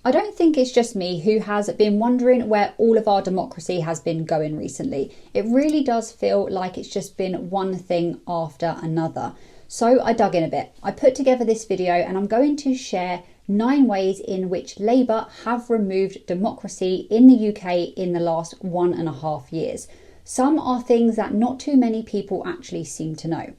I don't think it's just me who has been wondering where all of our democracy has been going recently. It really does feel like it's just been one thing after another. So I dug in a bit. I put together this video and I'm going to share 9 ways in which Labour have removed democracy in the UK in the last 1.5 years. Some are things that not too many people actually seem to know.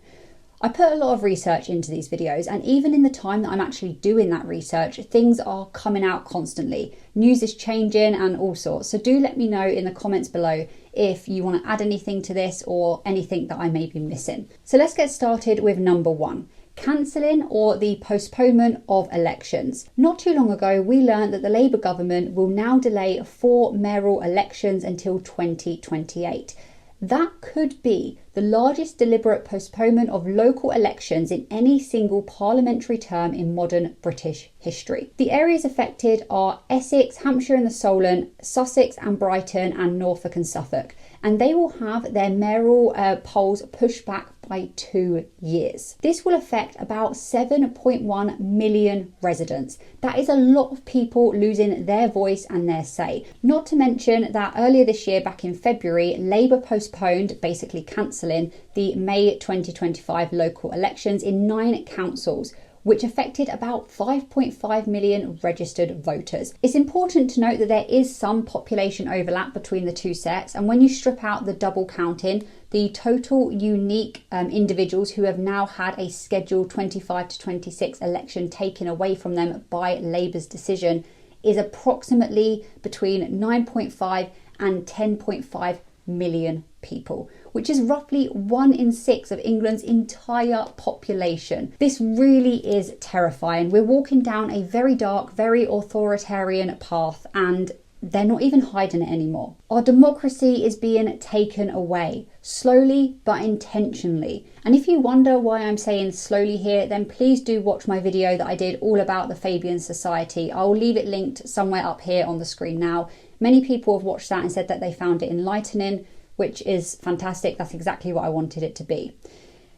I put a lot of research into these videos, and even in the time that I'm actually doing that research, things are coming out constantly. News is changing and all sorts. So do let me know in the comments below if you want to add anything to this or anything that I may be missing. So let's get started with number 1. Cancelling or the postponement of elections. Not too long ago, we learned that the Labour government will now delay 4 mayoral elections until 2028. That could be the largest deliberate postponement of local elections in any single parliamentary term in modern British history. The areas affected are Essex, Hampshire and the Solent, Sussex and Brighton, and Norfolk and Suffolk. And they will have their mayoral polls pushed back by 2 years. This will affect about 7.1 million residents. That is a lot of people losing their voice and their say. Not to mention that earlier this year, back in February, Labour postponed, basically cancelling, the May 2025 local elections in 9 councils, which affected about 5.5 million registered voters. It's important to note that there is some population overlap between the two sets, and when you strip out the double counting, the total unique individuals who have now had a scheduled 25 to 26 election taken away from them by Labour's decision is approximately between 9.5 and 10.5 million people, which is roughly 1 in 6 of England's entire population. This really is terrifying. We're walking down a very dark, very authoritarian path, and they're not even hiding it anymore. Our democracy is being taken away, slowly but intentionally. And if you wonder why I'm saying slowly here, then please do watch my video that I did all about the Fabian Society. I'll leave it linked somewhere up here on the screen now. Many people have watched that and said that they found it enlightening, which is fantastic. That's exactly what I wanted it to be.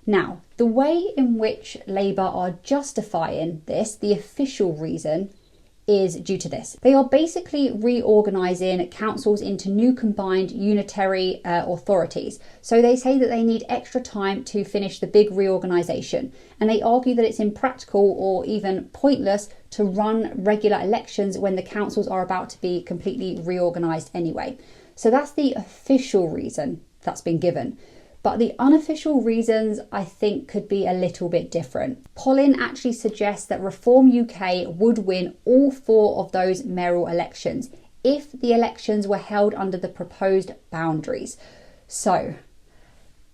Now, the way in which Labour are justifying this, the official reason, is due to this. They are basically reorganising councils into new combined unitary authorities. So they say that they need extra time to finish the big reorganisation, and they argue that it's impractical or even pointless to run regular elections when the councils are about to be completely reorganised anyway. So that's the official reason that's been given. But the unofficial reasons, I think, could be a little bit different. Polling actually suggests that Reform UK would win all 4 of those mayoral elections if the elections were held under the proposed boundaries. So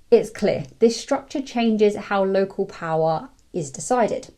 it's clear this structure changes how local power is decided.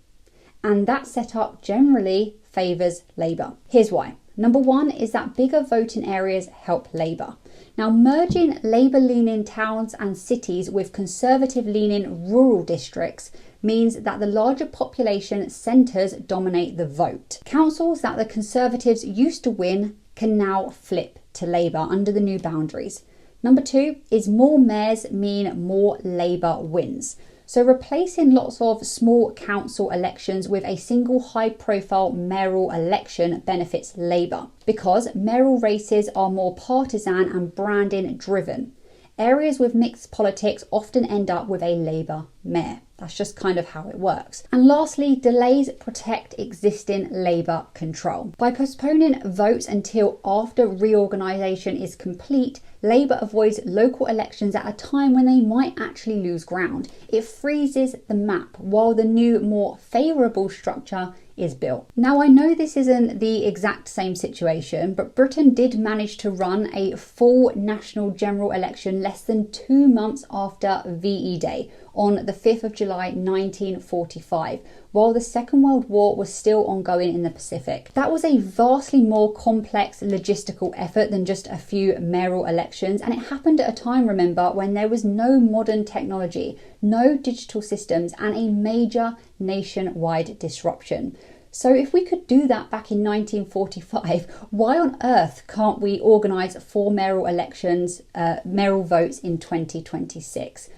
And that setup generally favours Labour. Here's why. Number 1 is that bigger voting areas help Labour. Now, merging Labour-leaning towns and cities with Conservative-leaning rural districts means that the larger population centres dominate the vote. Councils that the Conservatives used to win can now flip to Labour under the new boundaries. Number 2 is more mayors mean more Labour wins. So replacing lots of small council elections with a single high-profile mayoral election benefits Labour because mayoral races are more partisan and branding driven. Areas with mixed politics often end up with a Labour mayor. That's just kind of how it works. And lastly, delays protect existing Labour control. By postponing votes until after reorganisation is complete, Labour avoids local elections at a time when they might actually lose ground. It freezes the map while the new, more favourable structure is built. Now, I know this isn't the exact same situation, but Britain did manage to run a full national general election less than 2 months after VE Day on the 5th of July 1945, while the Second World War was still ongoing in the Pacific. That was a vastly more complex logistical effort than just a few mayoral elections, and it happened at a time, remember, when there was no modern technology, no digital systems, and a major nationwide disruption. So if we could do that back in 1945, why on earth can't we organise 4 mayoral elections, mayoral votes in 2026?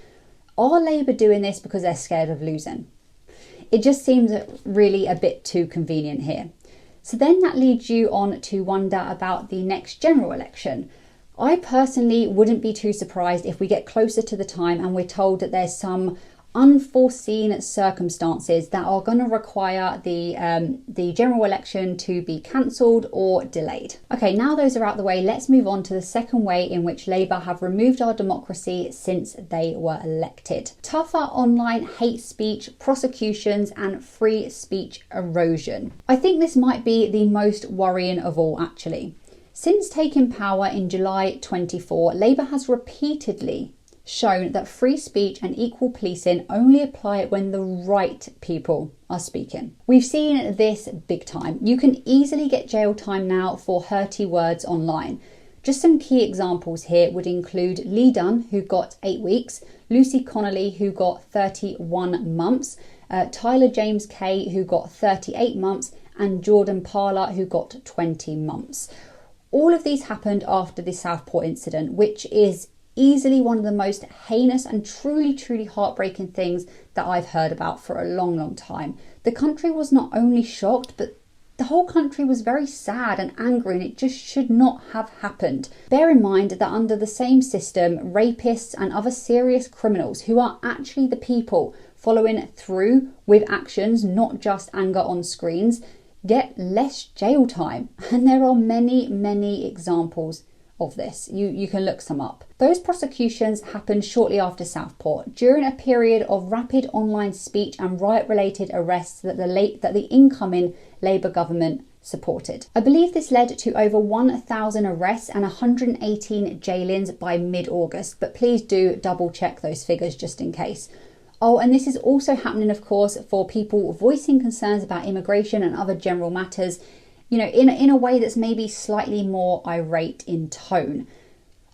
Are Labour doing this because they're scared of losing? It just seems really a bit too convenient here. So then that leads you on to wonder about the next general election. I personally wouldn't be too surprised if we get closer to the time and we're told that there's some unforeseen circumstances that are going to require the general election to be cancelled or delayed. Okay, now those are out the way, let's move on to the second way in which Labour have removed our democracy since they were elected. Tougher online hate speech, prosecutions and free speech erosion. I think this might be the most worrying of all, actually. Since taking power in July 24, Labour has repeatedly shown that free speech and equal policing only apply when the right people are speaking. We've seen this big time. You can easily get jail time now for hurty words online. Just some key examples here would include Lee Dunn, who got 8 weeks, Lucy Connolly, who got 31 months, Tyler James Kay, who got 38 months, and Jordan Parler, who got 20 months. All of these happened after the Southport incident, which is easily one of the most heinous and truly heartbreaking things that I've heard about for a long time. The country was not only shocked, but the whole country was very sad and angry, and it just should not have happened. Bear in mind that under the same system, rapists and other serious criminals, who are actually the people following through with actions, not just anger on screens, get less jail time. And there are many examples of this. You can look some up. Those prosecutions happened shortly after Southport, during a period of rapid online speech and riot-related arrests that the incoming Labour government supported. I believe this led to over 1,000 arrests and 118 jailings by mid-August, but please do double check those figures just in case. Oh, and this is also happening, of course, for people voicing concerns about immigration and other general matters, you know, in a way that's maybe slightly more irate in tone.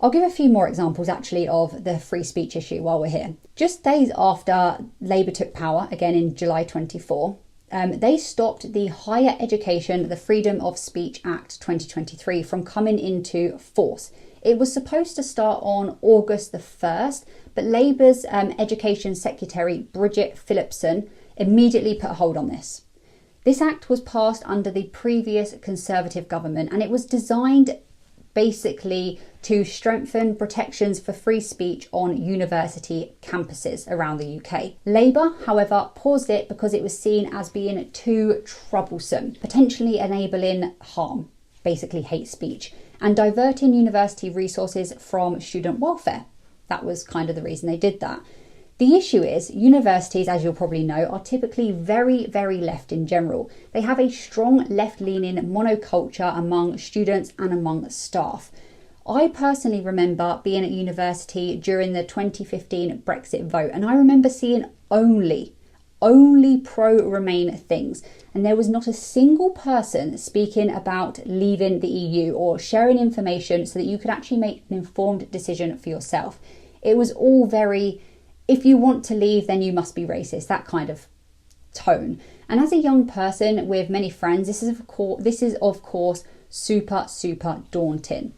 I'll give a few more examples actually of the free speech issue while we're here. Just days after Labour took power, again in July 24, they stopped the Higher Education, the Freedom of Speech Act 2023 from coming into force. It was supposed to start on August the 1st, but Labour's Education Secretary Bridget Phillipson immediately put a hold on this. This act was passed under the previous Conservative government, and it was designed basically to strengthen protections for free speech on university campuses around the UK. Labour, however, paused it because it was seen as being too troublesome, potentially enabling harm, basically hate speech, and diverting university resources from student welfare. That was kind of the reason they did that. The issue is, universities, as you'll probably know, are typically very left in general. They have a strong left-leaning monoculture among students and among staff. I personally remember being at university during the 2015 Brexit vote, and I remember seeing only pro-Remain things. And there was not a single person speaking about leaving the EU or sharing information so that you could actually make an informed decision for yourself. It was all very, if you want to leave, then you must be racist, that kind of tone. And as a young person with many friends, this is of course super daunting.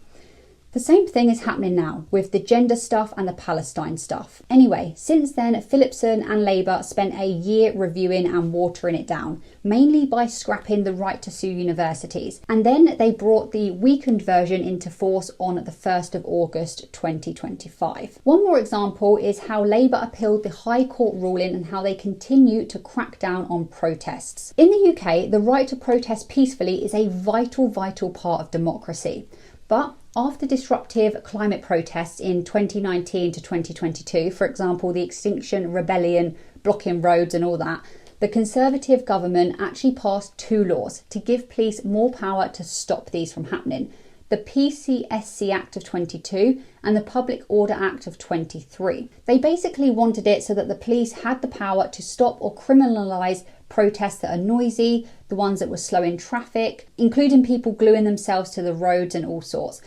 The same thing is happening now with the gender stuff and the Palestine stuff. Anyway, since then, Phillipson and Labour spent a year reviewing and watering it down, mainly by scrapping the right to sue universities. And then they brought the weakened version into force on the 1st of August 2025. One more example is how Labour appealed the High Court ruling and how they continue to crack down on protests. In the UK, the right to protest peacefully is a vital part of democracy. But after disruptive climate protests in 2019 to 2022, for example, the Extinction Rebellion, blocking roads and all that, the Conservative government actually passed 2 laws to give police more power to stop these from happening. The PCSC Act of 22 and the Public Order Act of 23. They basically wanted it so that the police had the power to stop or criminalise protests that are noisy, the ones that were slowing traffic, including people gluing themselves to the roads and all sorts.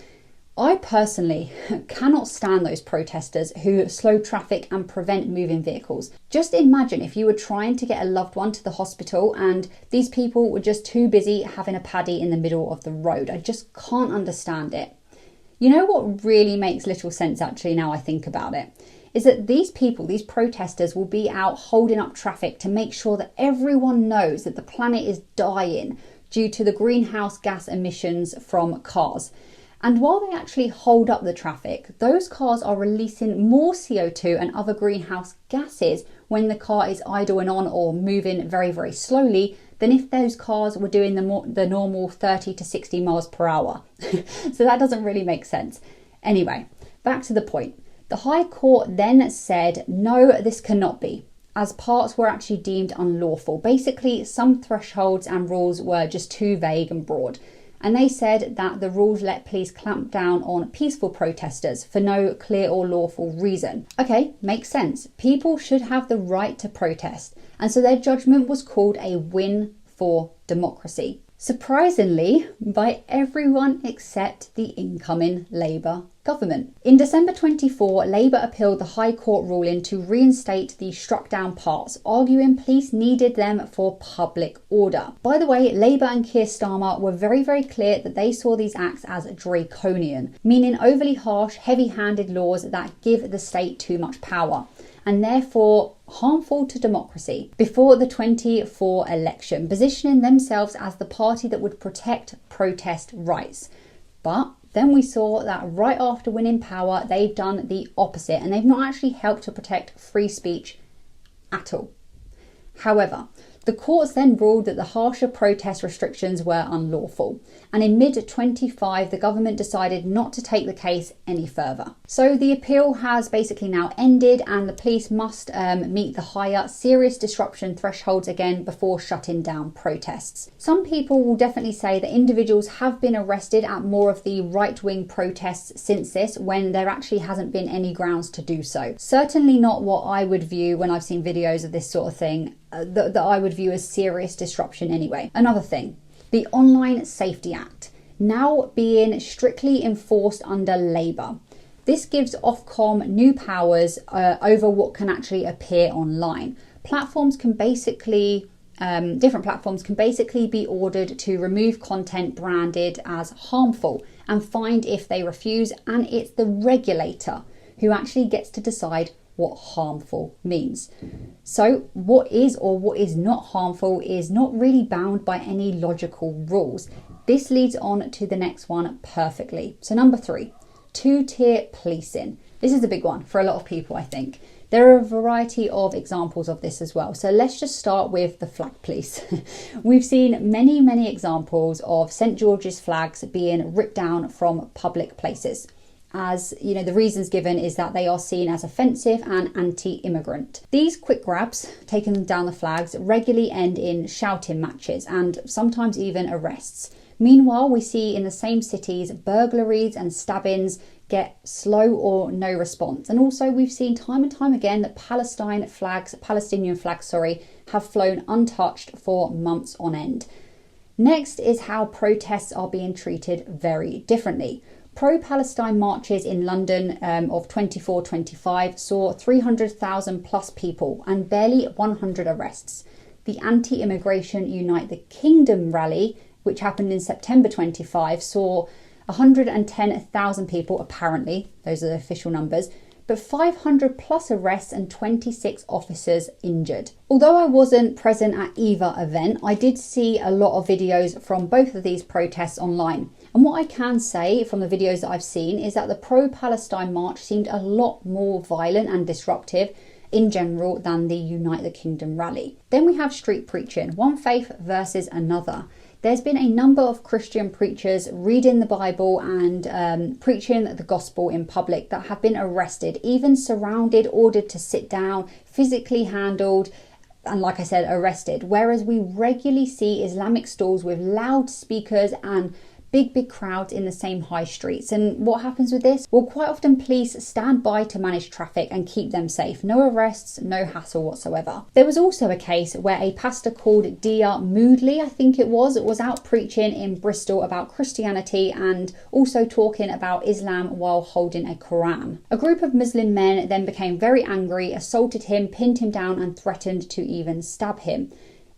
I personally cannot stand those protesters who slow traffic and prevent moving vehicles. Just imagine if you were trying to get a loved one to the hospital and these people were just too busy having a paddy in the middle of the road. I just can't understand it. You know what really makes little sense actually now I think about it? Is that these people, these protesters, will be out holding up traffic to make sure that everyone knows that the planet is dying, due to the greenhouse gas emissions from cars. And while they actually hold up the traffic, those cars are releasing more CO2 and other greenhouse gases when the car is idling on or moving very, very slowly than if those cars were doing the normal 30 to 60 miles per hour. So that doesn't really make sense. Anyway, back to the point. The High Court then said, no, this cannot be, as parts were actually deemed unlawful. Basically, some thresholds and rules were just too vague and broad. And they said that the rules let police clamp down on peaceful protesters for no clear or lawful reason. Okay, makes sense. People should have the right to protest. And so their judgment was called a win for democracy. Surprisingly, by everyone except the incoming Labour government. In December 24, Labour appealed the High Court ruling to reinstate the struck down parts, arguing police needed them for public order. By the way, Labour and Keir Starmer were very, very clear that they saw these acts as draconian, meaning overly harsh, heavy-handed laws that give the state too much power, and therefore harmful to democracy, before the 24 election, positioning themselves as the party that would protect protest rights. But then we saw that right after winning power, they've done the opposite, and they've not actually helped to protect free speech at all. However, the courts then ruled that the harsher protest restrictions were unlawful, and in mid-25 the government decided not to take the case any further. So the appeal has basically now ended, and the police must meet the higher serious disruption thresholds again before shutting down protests. Some people will definitely say that individuals have been arrested at more of the right-wing protests since this, when there actually hasn't been any grounds to do so. Certainly not what I would view when I've seen videos of this sort of thing, that I would view as serious disruption anyway. Another thing, the Online Safety Act, now being strictly enforced under Labour. This gives Ofcom new powers over what can actually appear online. Platforms can basically, different platforms can basically be ordered to remove content branded as harmful and fined if they refuse, and it's the regulator who actually gets to decide what harmful means. So what is or what is not harmful is not really bound by any logical rules. This leads on to the next one perfectly. So number 3, two-tier policing. This is a big one for a lot of people, I think. There are a variety of examples of this as well. So let's just start with the flag police. We've seen many, many examples of St. George's flags being ripped down from public places. As you know, the reasons given is that they are seen as offensive and anti-immigrant. These quick grabs, taking down the flags, regularly end in shouting matches and sometimes even arrests. Meanwhile, we see in the same cities burglaries and stabbings get slow or no response. And also we've seen time and time again that Palestinian flags have flown untouched for months on end. Next is how protests are being treated very differently. Pro-Palestine marches in London of 24-25 saw 300,000 plus people and barely 100 arrests. The anti-immigration Unite the Kingdom rally, which happened in September 25, saw 110,000 people apparently, those are the official numbers, but 500 plus arrests and 26 officers injured. Although I wasn't present at either event, I did see a lot of videos from both of these protests online. And what I can say from the videos that I've seen is that the pro-Palestine march seemed a lot more violent and disruptive in general than the Unite the Kingdom rally. Then we have street preaching, one faith versus another. There's been a number of Christian preachers reading the Bible and preaching the gospel in public that have been arrested, even surrounded, ordered to sit down, physically handled, and like I said, arrested. Whereas we regularly see Islamic stalls with loudspeakers and big crowds in the same high streets. And what happens with this? Well, quite often police stand by to manage traffic and keep them safe. No arrests, no hassle whatsoever. There was also a case where a pastor called Dia Moodley, I think it was out preaching in Bristol about Christianity and also talking about Islam while holding a Quran. A group of Muslim men then became very angry, assaulted him, pinned him down and threatened to even stab him.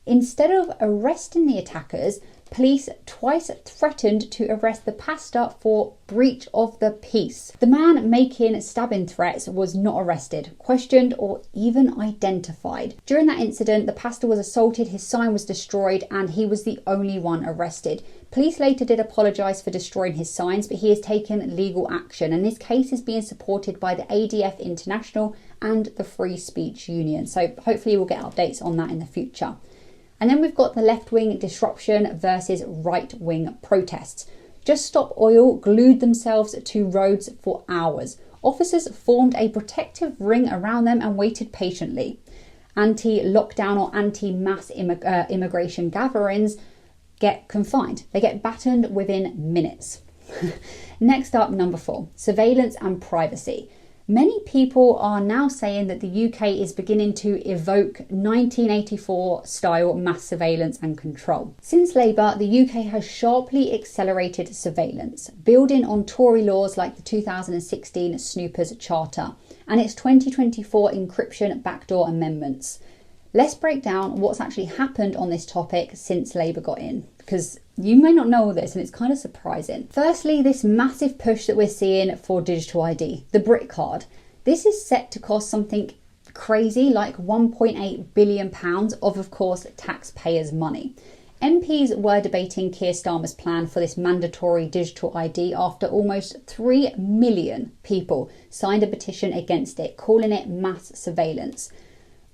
Instead of arresting the attackers, police twice threatened to arrest the pastor for breach of the peace. The man making stabbing threats was not arrested, questioned, or even identified. During that incident, the pastor was assaulted, his sign was destroyed, and he was the only one arrested. Police later did apologise for destroying his signs, but he has taken legal action, and this case is being supported by the ADF International and the Free Speech Union. So hopefully we'll get updates on that in the future. And then we've got the left-wing disruption versus right-wing protests. Just Stop Oil glued themselves to roads for hours. Officers formed a protective ring around them and waited patiently. Anti-lockdown or anti-mass immigration gatherings get confined. They get battened within minutes. Next up, number 4, surveillance and privacy. Many people are now saying that the UK is beginning to evoke 1984 style mass surveillance and control. Since Labour, the UK has sharply accelerated surveillance, building on Tory laws like the 2016 Snoopers Charter and its 2024 encryption backdoor amendments. Let's break down what's actually happened on this topic since Labour got in, because you may not know all this and it's kind of surprising. Firstly, this massive push that we're seeing for digital ID, the Brit card. This is set to cost something crazy like £1.8 billion of course, taxpayers' money. MPs were debating Keir Starmer's plan for this mandatory digital ID after almost 3 million people signed a petition against it, calling it mass surveillance.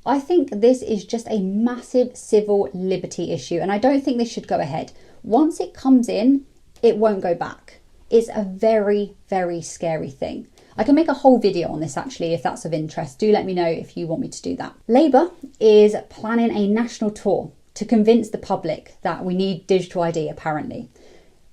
I think this is just a massive civil liberty issue, and I don't think this should go ahead. Once it comes in, it won't go back. It's a very, very scary thing. I can make a whole video on this actually if that's of interest. Do let me know if you want me to do that. Labour is planning a national tour to convince the public that we need digital ID apparently.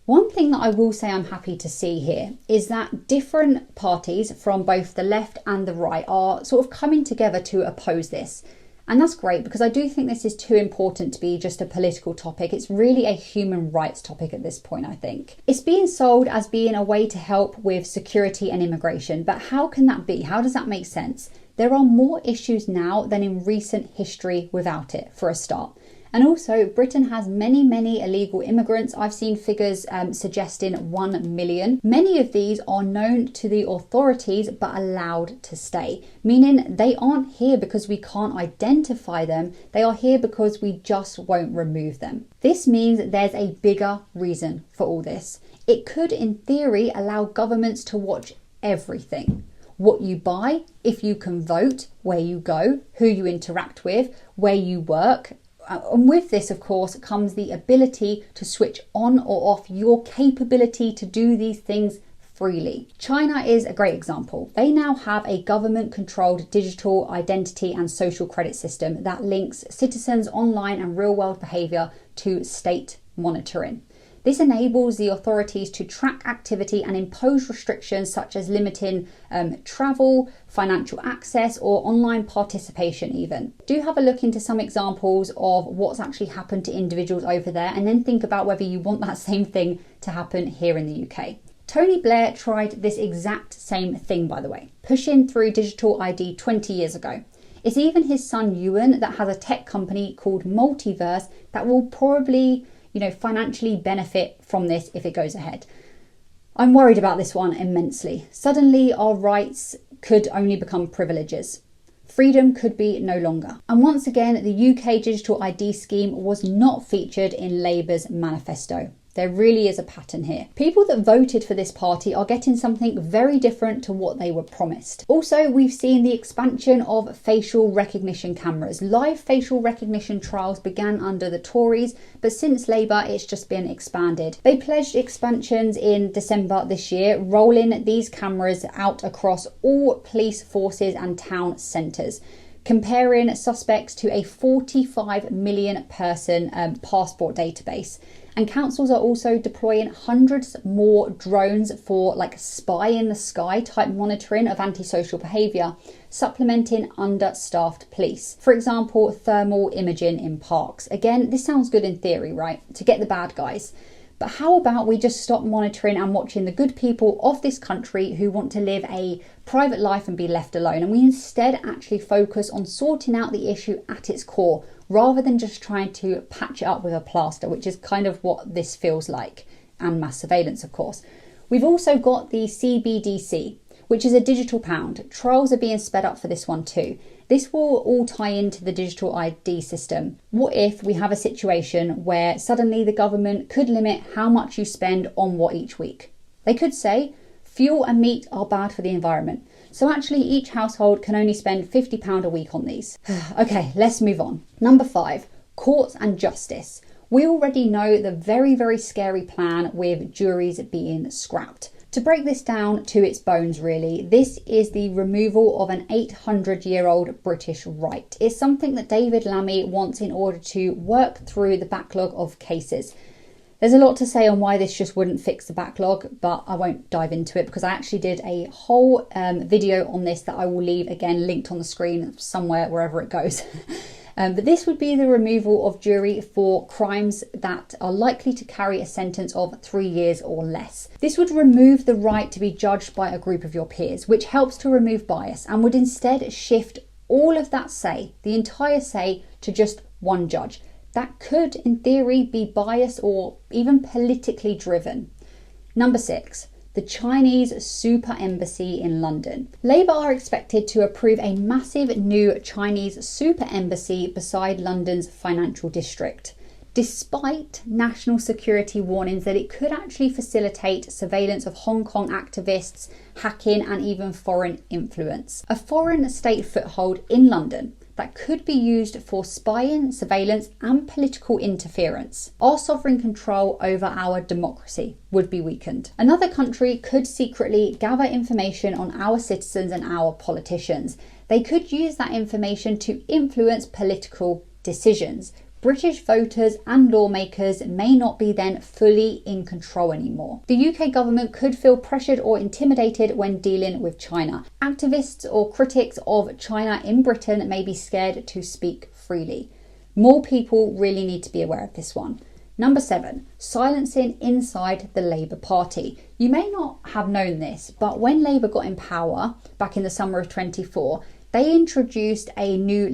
One thing that I will say I'm happy to see here is that different parties from both the left and the right are sort of coming together to oppose this. And that's great because I do think this is too important to be just a political topic. It's really a human rights topic at this point, I think. It's being sold as being a way to help with security and immigration, but how can that be? How does that make sense? There are more issues now than in recent history without it, for a start. And also, Britain has many, many illegal immigrants. I've seen figures suggesting 1 million. Many of these are known to the authorities but allowed to stay, meaning they aren't here because we can't identify them. They are here because we just won't remove them. This means there's a bigger reason for all this. It could, in theory, allow governments to watch everything. What you buy, if you can vote, where you go, who you interact with, where you work. And with this, of course, comes the ability to switch on or off your capability to do these things freely. China is a great example. They now have a government-controlled digital identity and social credit system that links citizens' online and real-world behaviour to state monitoring. This enables the authorities to track activity and impose restrictions such as limiting travel, financial access, or online participation even. Do have a look into some examples of what's actually happened to individuals over there and then think about whether you want that same thing to happen here in the UK. Tony Blair tried this exact same thing, by the way, pushing through digital ID 20 years ago. It's even his son Ewan that has a tech company called Multiverse that will probably financially benefit from this if it goes ahead. I'm worried about this one immensely. Suddenly our rights could only become privileges. Freedom could be no longer. And once again, the UK digital ID scheme was not featured in Labour's manifesto. There really is a pattern here. People that voted for this party are getting something very different to what they were promised. Also, we've seen the expansion of facial recognition cameras. Live facial recognition trials began under the Tories, but since Labour, it's just been expanded. They pledged expansions in December this year, rolling these cameras out across all police forces and town centres, comparing suspects to a 45 million person passport database. And councils are also deploying hundreds more drones for spy in the sky type monitoring of antisocial behaviour, supplementing understaffed police. For example, thermal imaging in parks. Again, this sounds good in theory, right? To get the bad guys. But how about we just stop monitoring and watching the good people of this country who want to live a private life and be left alone, and we instead actually focus on sorting out the issue at its core, rather than just trying to patch it up with a plaster, which is kind of what this feels like, and mass surveillance, of course. We've also got the CBDC, which is a digital pound. Trials are being sped up for this one too. This will all tie into the digital ID system. What if we have a situation where suddenly the government could limit how much you spend on what each week? They could say fuel and meat are bad for the environment, so actually each household can only spend £50 a week on these. Okay, let's move on. Number 5, courts and justice. We already know the very, very scary plan with juries being scrapped. To break this down to its bones, really, this is the removal of an 800-year-old British right. It's something that David Lammy wants in order to work through the backlog of cases. There's a lot to say on why this just wouldn't fix the backlog, but I won't dive into it because I actually did a whole video on this that I will leave again linked on the screen somewhere, wherever it goes. But this would be the removal of jury for crimes that are likely to carry a sentence of 3 years or less. This would remove the right to be judged by a group of your peers, which helps to remove bias, and would instead shift all of that say, the entire say, to just one judge. That could, in theory, be biased or even politically driven. Number 6. The Chinese super embassy in London. Labour are expected to approve a massive new Chinese super embassy beside London's financial district, despite national security warnings that it could actually facilitate surveillance of Hong Kong activists, hacking and even foreign influence. A foreign state foothold in London that could be used for spying, surveillance and political interference. Our sovereign control over our democracy would be weakened. Another country could secretly gather information on our citizens and our politicians. They could use that information to influence political decisions. British voters and lawmakers may not be then fully in control anymore. The UK government could feel pressured or intimidated when dealing with China. Activists or critics of China in Britain may be scared to speak freely. More people really need to be aware of this one. Number 7, silencing inside the Labour Party. You may not have known this, but when Labour got in power back in the summer of 24, they introduced a new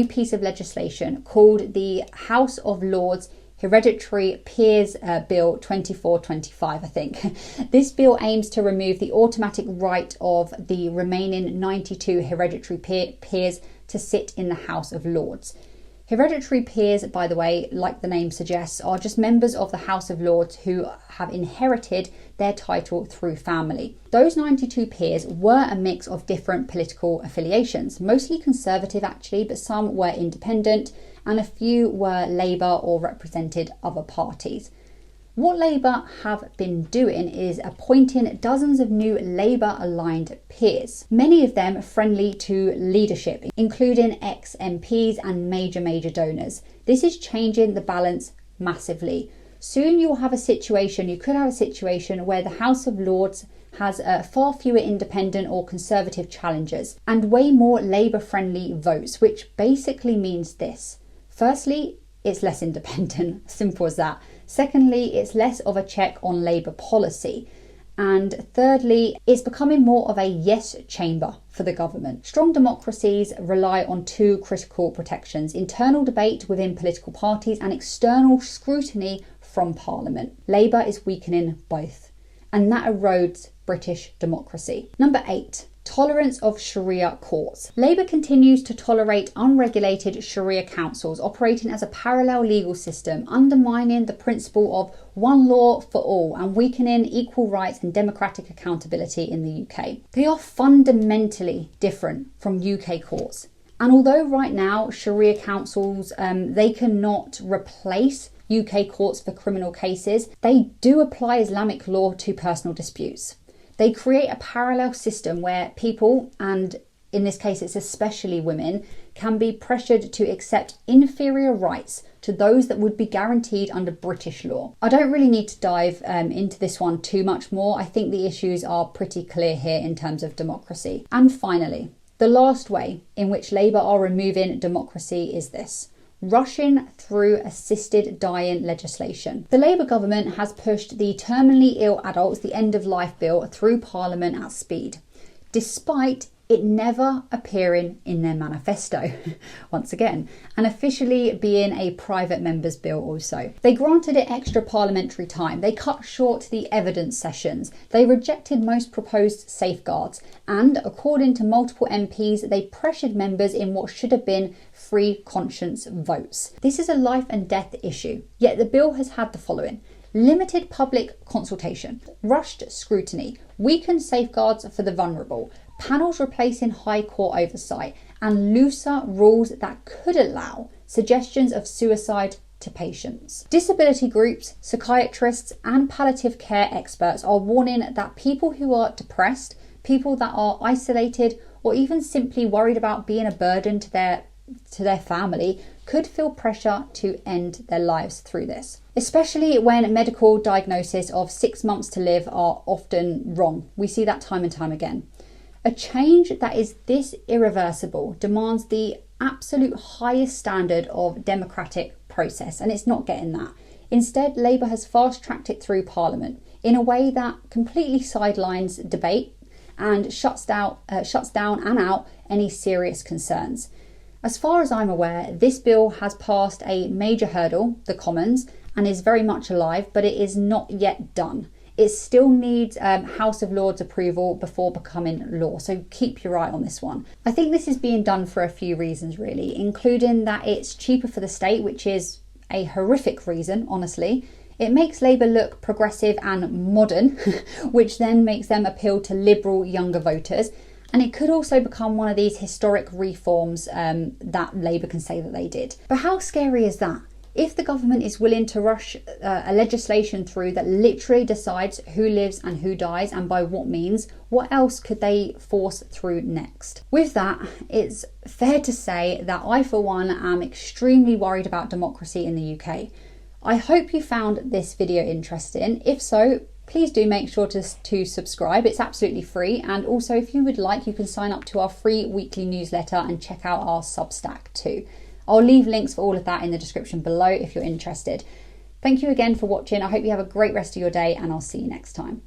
piece of legislation called the House of Lords Hereditary Peers Bill 2425, I think. This bill aims to remove the automatic right of the remaining 92 hereditary peers to sit in the House of Lords. Hereditary peers, by the way, like the name suggests, are just members of the House of Lords who have inherited their title through family. Those 92 peers were a mix of different political affiliations, mostly Conservative actually, but some were independent and a few were Labour or represented other parties. What Labour have been doing is appointing dozens of new Labour-aligned peers, many of them friendly to leadership, including ex-MPs and major donors. This is changing the balance massively. Soon you could have a situation where the House of Lords has far fewer independent or Conservative challengers and way more Labour-friendly votes, which basically means this. Firstly, it's less independent, simple as that. Secondly, it's less of a check on Labour policy. And thirdly, it's becoming more of a yes chamber for the government. Strong democracies rely on two critical protections: internal debate within political parties and external scrutiny from Parliament. Labour is weakening both, and that erodes British democracy. Number 8. Tolerance of Sharia courts. Labour continues to tolerate unregulated Sharia councils operating as a parallel legal system, undermining the principle of one law for all and weakening equal rights and democratic accountability in the UK. They are fundamentally different from UK courts. And although right now Sharia councils, they cannot replace UK courts for criminal cases, they do apply Islamic law to personal disputes. They create a parallel system where people, and in this case it's especially women, can be pressured to accept inferior rights to those that would be guaranteed under British law. I don't really need to dive into this one too much more. I think the issues are pretty clear here in terms of democracy. And finally, the last way in which Labour are removing democracy is this: rushing through assisted dying legislation. The Labour government has pushed the terminally ill adults, the end of life bill, through Parliament at speed, despite it never appearing in their manifesto, once again, and officially being a private member's bill also. They granted it extra parliamentary time, they cut short the evidence sessions, they rejected most proposed safeguards, and according to multiple MPs, they pressured members in what should have been free conscience votes. This is a life and death issue, yet the bill has had the following: limited public consultation, rushed scrutiny, weakened safeguards for the vulnerable, panels replacing High Court oversight, and looser rules that could allow suggestions of suicide to patients. Disability groups, psychiatrists, and palliative care experts are warning that people who are depressed, people that are isolated, or even simply worried about being a burden to their family could feel pressure to end their lives through this, especially when medical diagnosis of 6 months to live are often wrong. We see that time and time again. A change that is this irreversible demands the absolute highest standard of democratic process, and it's not getting that. Instead, Labour has fast-tracked it through Parliament in a way that completely sidelines debate and shuts down and out any serious concerns. As far as I'm aware, this bill has passed a major hurdle, the Commons, and is very much alive, but it is not yet done. It still needs House of Lords approval before becoming law, so keep your eye on this one. I think this is being done for a few reasons really, including that it's cheaper for the state, which is a horrific reason, honestly. It makes Labour look progressive and modern, which then makes them appeal to liberal younger voters. And it could also become one of these historic reforms that Labour can say that they did. But how scary is that? If the government is willing to rush a legislation through that literally decides who lives and who dies and by what means, what else could they force through next? With that, it's fair to say that I, for one, am extremely worried about democracy in the UK. I hope you found this video interesting. If so, please do make sure to subscribe. It's absolutely free. And also, if you would like, you can sign up to our free weekly newsletter and check out our Substack too. I'll leave links for all of that in the description below if you're interested. Thank you again for watching. I hope you have a great rest of your day, and I'll see you next time.